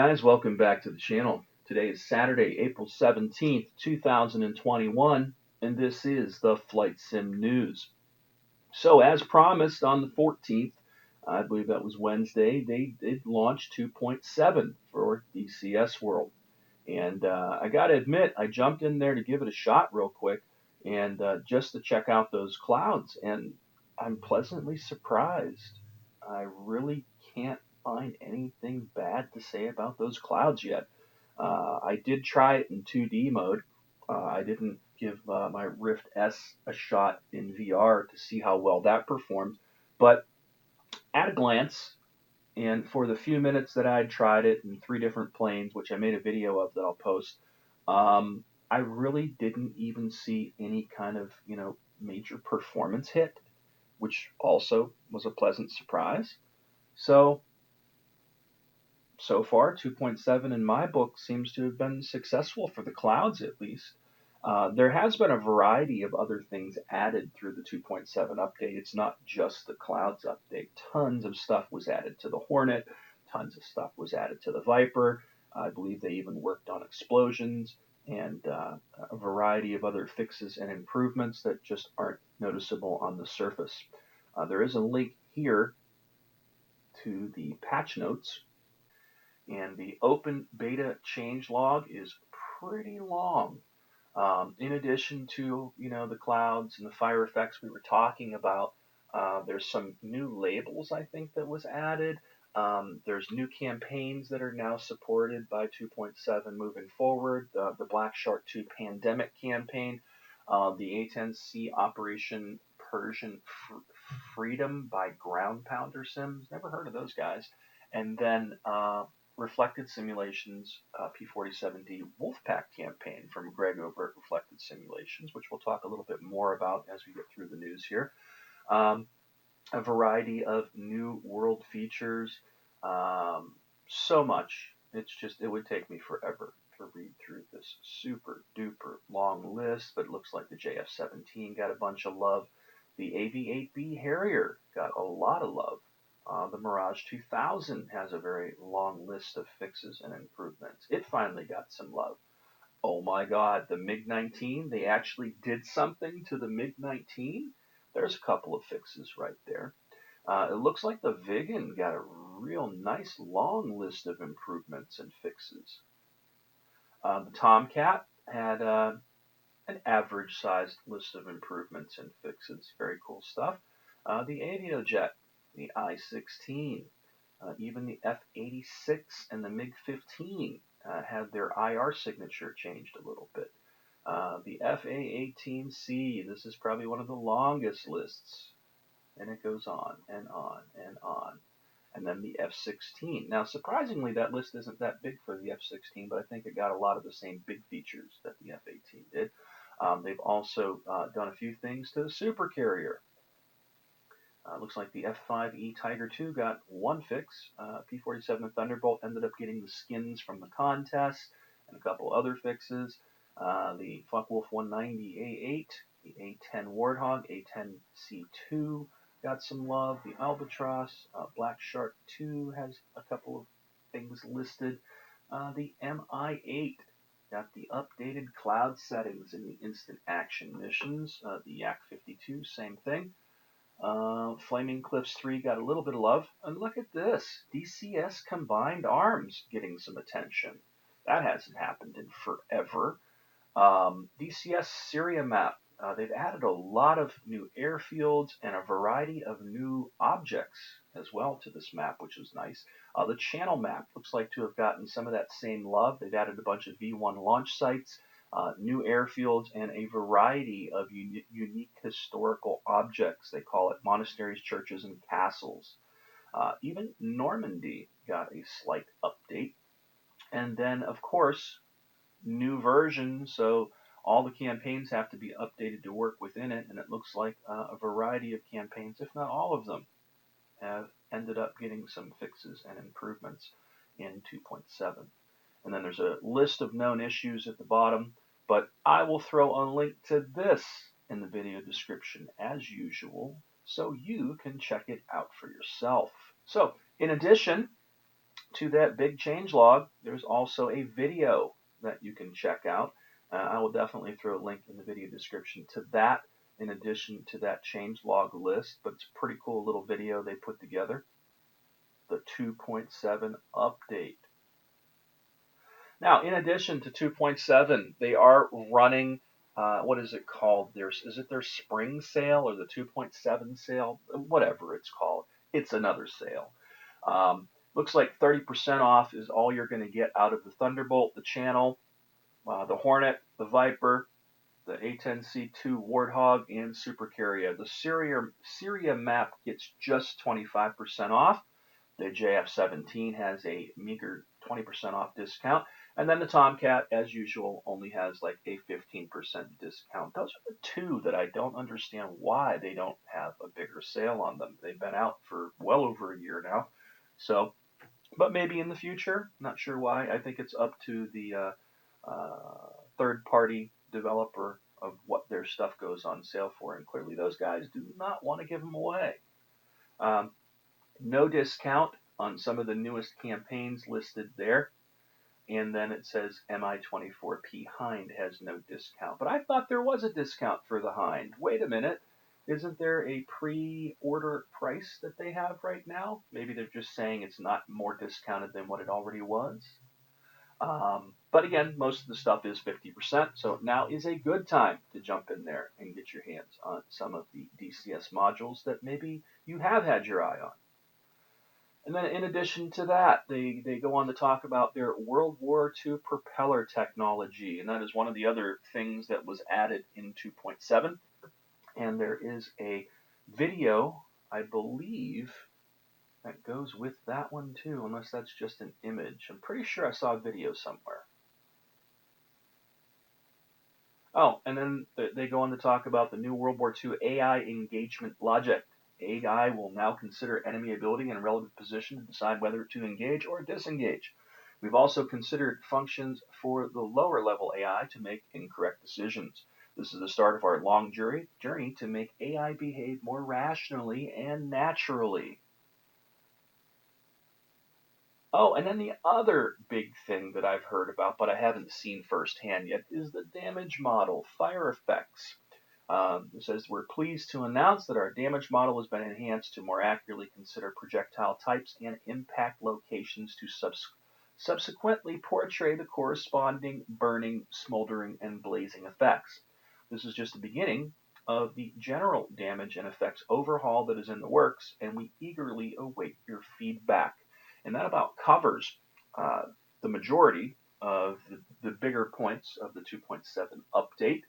guys, welcome back to the channel. Today is Saturday, April 17th, 2021, and this is the Flight Sim News. So as promised on the 14th, I believe that was Wednesday, they did launch 2.7 for DCS World. And I got to admit, I jumped in there to give it a shot real quick and just to check out those clouds, and I'm pleasantly surprised. I really can't find anything bad to say about those clouds yet. I did try it in 2D mode. I didn't give my Rift S a shot in VR to see how well that performed, but at a glance, and for the few minutes that I tried it in 3 different planes, which I made a video of that I'll post, I really didn't even see any kind of, major performance hit, which also was a pleasant surprise. So far, 2.7 in my book seems to have been successful for the clouds at least. There has been a variety of other things added through the 2.7 update. It's not just the clouds update. Tons of stuff was added to the Hornet. Tons of stuff was added to the Viper. I believe they even worked on explosions and a variety of other fixes and improvements that just aren't noticeable on the surface. There is a link here to the patch notes, and the Open Beta changelog is pretty long. In addition to, the clouds and the fire effects we were talking about, there's some new labels, I think, that was added. There's new campaigns that are now supported by 2.7 moving forward. The Black Shark 2 Pandemic campaign, the A10C Operation Persian Freedom by Ground Pounder Sims. Never heard of those guys. And then Reflected Simulations P-47D Wolfpack campaign from Greg over at Reflected Simulations, which we'll talk a little bit more about as we get through the news here. A variety of new world features. So much. It would take me forever to read through this super duper long list, but it looks like the JF-17 got a bunch of love. The AV-8B Harrier got a lot of love. The Mirage 2000 has a very long list of fixes and improvements. It finally got some love. Oh my God, the MiG-19, they actually did something to the MiG-19. There's a couple of fixes right there. It looks like the Viggen got a real nice long list of improvements and fixes. The Tomcat had an average-sized list of improvements and fixes. Very cool stuff. The Aviojet, the I-16, even the F-86 and the MiG-15 had their IR signature changed a little bit. The FA-18C, this is probably one of the longest lists, and it goes on and on and on. And then the F-16. Now, surprisingly, that list isn't that big for the F-16, but I think it got a lot of the same big features that the F-18 did. They've also done a few things to the Super Carrier. Looks like the F-5E Tiger II got one fix. P-47 Thunderbolt ended up getting the skins from the contest and a couple other fixes. The Focke-Wulf 190A8, the A-10 Warthog, A-10C2 got some love. The Albatross, Black Shark 2 has a couple of things listed. The Mi-8 got the updated cloud settings in the instant action missions. The Yak-52, same thing. Flaming Cliffs 3 got a little bit of love. And look at this, DCS Combined Arms getting some attention. That hasn't happened in forever. DCS Syria map, they've added a lot of new airfields and a variety of new objects as well to this map, which is nice. The channel map looks like to have gotten some of that same love. They've added a bunch of V1 launch sites, new airfields, and a variety of unique historical objects. They call it monasteries, churches, and castles. Even Normandy got a slight update. And then, of course, new version, so all the campaigns have to be updated to work within it, and it looks like a variety of campaigns, if not all of them, have ended up getting some fixes and improvements in 2.7. And then there's a list of known issues at the bottom, but I will throw a link to this in the video description as usual, so you can check it out for yourself. So, in addition to that big changelog, there's also a video that you can check out. I will definitely throw a link in the video description to that, in addition to that changelog list. But it's a pretty cool little video they put together. The 2.7 update. Now, in addition to 2.7, they are running, what is it called? Is it their spring sale or the 2.7 sale? Whatever it's called. It's another sale. Looks like 30% off is all you're going to get out of the Thunderbolt, the Channel, the Hornet, the Viper, the A10C2 Warthog, and Super Carrier. The Syria map gets just 25% off. The JF-17 has a meager 20% off discount. And then the Tomcat, as usual, only has like a 15% discount. Those are the two that I don't understand why they don't have a bigger sale on them. They've been out for well over a year now. So, but maybe in the future, not sure why. I think it's up to the third-party developer of what their stuff goes on sale for. And clearly those guys do not want to give them away. No discount on some of the newest campaigns listed there. And then it says MI-24P Hind has no discount. But I thought there was a discount for the Hind. Wait a minute. Isn't there a pre-order price that they have right now? Maybe they're just saying it's not more discounted than what it already was. But again, most of the stuff is 50%. So now is a good time to jump in there and get your hands on some of the DCS modules that maybe you have had your eye on. And then in addition to that, they go on to talk about their World War II propeller technology. And that is one of the other things that was added in 2.7. And there is a video, I believe, that goes with that one too, unless that's just an image. I'm pretty sure I saw a video somewhere. Oh, and then they go on to talk about the new World War II AI engagement logic. AI will now consider enemy ability and relative position to decide whether to engage or disengage. We've also considered functions for the lower level AI to make incorrect decisions. This is the start of our long journey to make AI behave more rationally and naturally. Oh, and then the other big thing that I've heard about, but I haven't seen firsthand yet, is the damage model, fire effects. It says, we're pleased to announce that our damage model has been enhanced to more accurately consider projectile types and impact locations to subsequently portray the corresponding burning, smoldering, and blazing effects. This is just the beginning of the general damage and effects overhaul that is in the works, and we eagerly await your feedback. And that about covers the majority of the bigger points of the 2.7 update.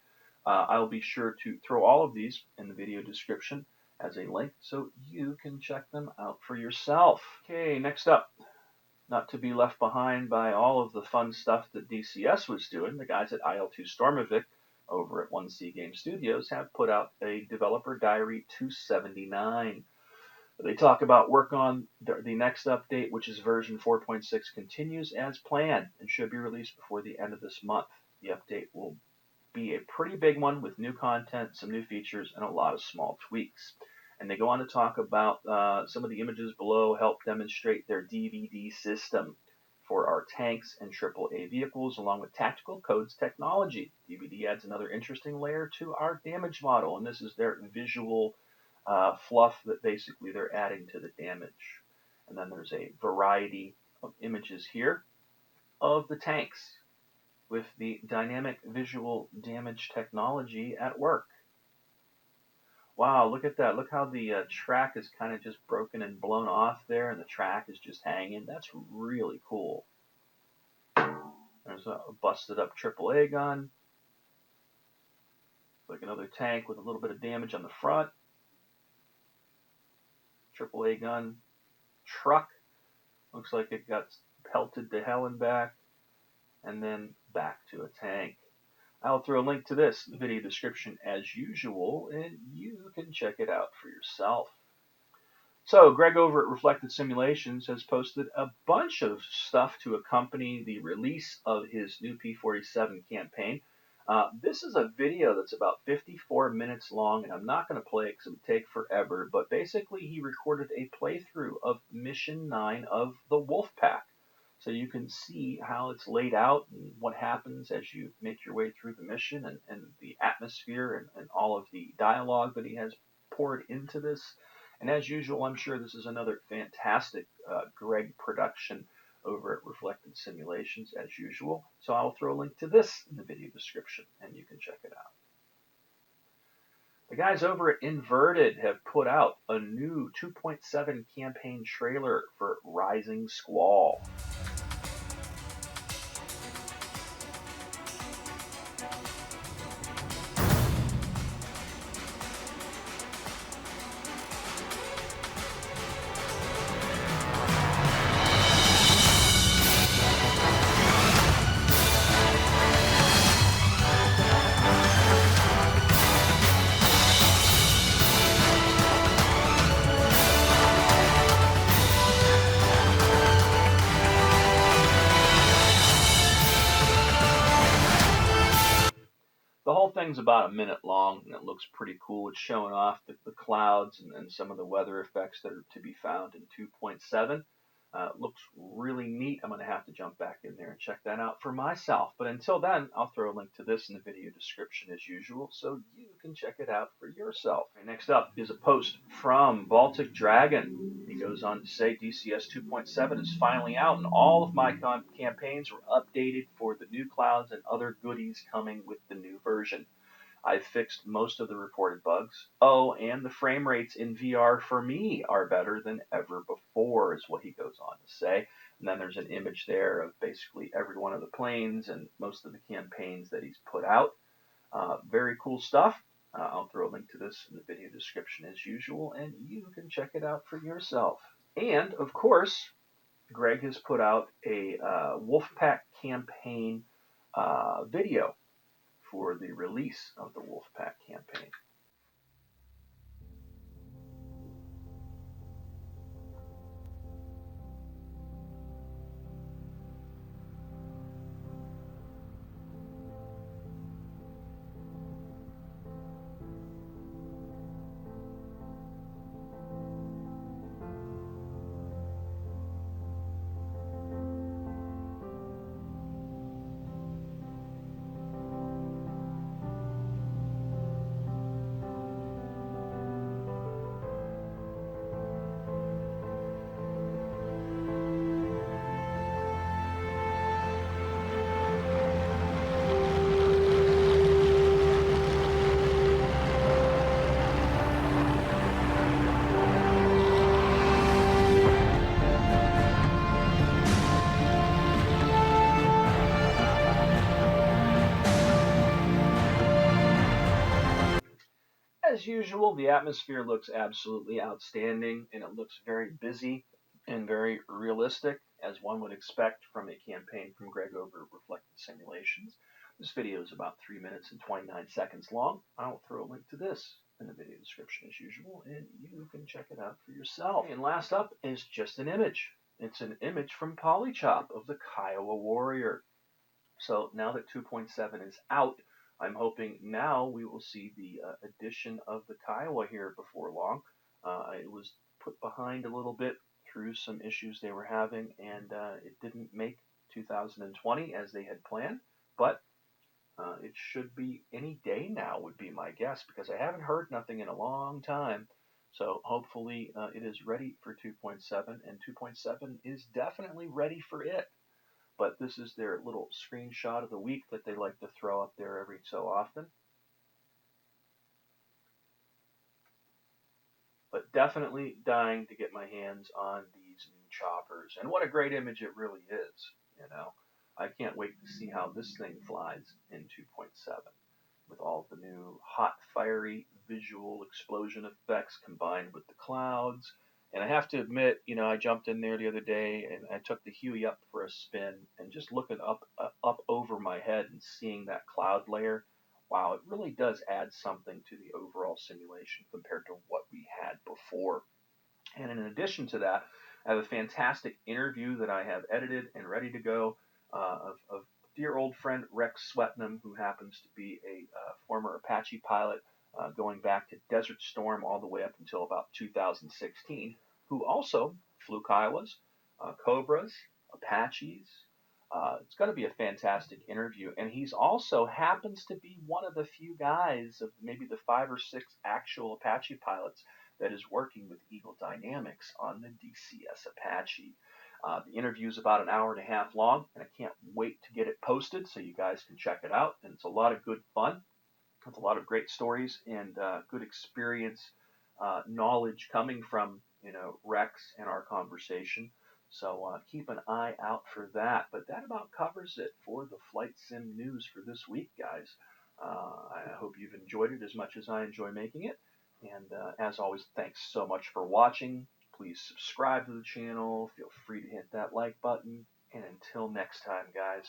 I'll be sure to throw all of these in the video description as a link so you can check them out for yourself. Okay, next up, not to be left behind by all of the fun stuff that DCS was doing, the guys at IL-2 Sturmovik over at 1C Game Studios have put out a Developer Diary 279. They talk about work on the next update, which is version 4.6, continues as planned and should be released before the end of this month. The update will be a pretty big one with new content, some new features, and a lot of small tweaks. And they go on to talk about some of the images below help demonstrate their DVD system for our tanks and AAA vehicles, along with tactical codes technology. DVD adds another interesting layer to our damage model, and this is their visual fluff that basically they're adding to the damage. And then there's a variety of images here of the tanks with the dynamic visual damage technology at work. Wow, look at that. Look how the track is kind of just broken and blown off there, and the track is just hanging. That's really cool. There's a busted up AAA gun. Like another tank with a little bit of damage on the front. AAA gun. Truck. Looks like it got pelted to hell and back. And then back to a tank. I'll throw a link to this in the video description as usual, and you can check it out for yourself. So, Greg over at Reflected Simulations has posted a bunch of stuff to accompany the release of his new P-47 campaign. This is a video that's about 54 minutes long, and I'm not going to play it because it would take forever, but basically he recorded a playthrough of Mission 9 of the Wolfpack. So you can see how it's laid out and what happens as you make your way through the mission, and the atmosphere, and all of the dialogue that he has poured into this. And as usual, I'm sure this is another fantastic Greg production over at Reflected Simulations as usual. So I will throw a link to this in the video description and you can check it out. The guys over at Inverted have put out a new 2.7 campaign trailer for Rising Squall. The whole thing's about a minute long, and it looks pretty cool. It's showing off the clouds and some of the weather effects that are to be found in 2.7. Looks really neat. I'm going to have to jump back in there and check that out for myself. But until then, I'll throw a link to this in the video description as usual, so you can check it out for yourself. Okay, next up is a post from Baltic Dragon. He goes on to say DCS 2.7 is finally out, and all of my campaigns were updated for the new clouds and other goodies coming with the new version. I've fixed most of the reported bugs. Oh, and the frame rates in VR for me are better than ever before, is what he goes on to say. And then there's an image there of basically every one of the planes and most of the campaigns that he's put out. Very cool stuff. I'll throw a link to this in the video description as usual, and you can check it out for yourself. And, of course, Greg has put out a Wolfpack campaign video for the release of the Wolfpack campaign. As usual, the atmosphere looks absolutely outstanding, and it looks very busy and very realistic, as one would expect from a campaign from Greg over at Reflected Simulations. This video is about 3 minutes and 29 seconds long. I'll throw a link to this in the video description as usual, and you can check it out for yourself. And last up is just an image. It's an image from Polychop of the Kiowa Warrior. So now that 2.7 is out, I'm hoping now we will see the addition of the Kiowa here before long. It was put behind a little bit through some issues they were having, and it didn't make 2020 as they had planned, but it should be any day now would be my guess, because I haven't heard nothing in a long time. So hopefully it is ready for 2.7, and 2.7 is definitely ready for it. But this is their little screenshot of the week that they like to throw up there every so often. But definitely dying to get my hands on these new choppers. And what a great image it really is, you know. I can't wait to see how this thing flies in 2.7 with all the new hot, fiery visual explosion effects combined with the clouds. And I have to admit, you know, I jumped in there the other day and I took the Huey up for a spin, and just looking up over my head and seeing that cloud layer, wow, it really does add something to the overall simulation compared to what we had before. And in addition to that, I have a fantastic interview that I have edited and ready to go of dear old friend Rex Swetnam, who happens to be a former Apache pilot going back to Desert Storm all the way up until about 2016, who also flew Kiowas, Cobras, Apaches. It's going to be a fantastic interview, and he's also happens to be one of the few guys of maybe the 5 or 6 actual Apache pilots that is working with Eagle Dynamics on the DCS Apache. The interview is about an hour and a half long, and I can't wait to get it posted so you guys can check it out. And it's a lot of good fun. It's a lot of great stories and good experience, knowledge coming from Rex and our conversation. So keep an eye out for that. But that about covers it for the flight sim news for this week, guys. I hope you've enjoyed it as much as I enjoy making it. And as always, thanks so much for watching. Please subscribe to the channel. Feel free to hit that like button. And until next time, guys,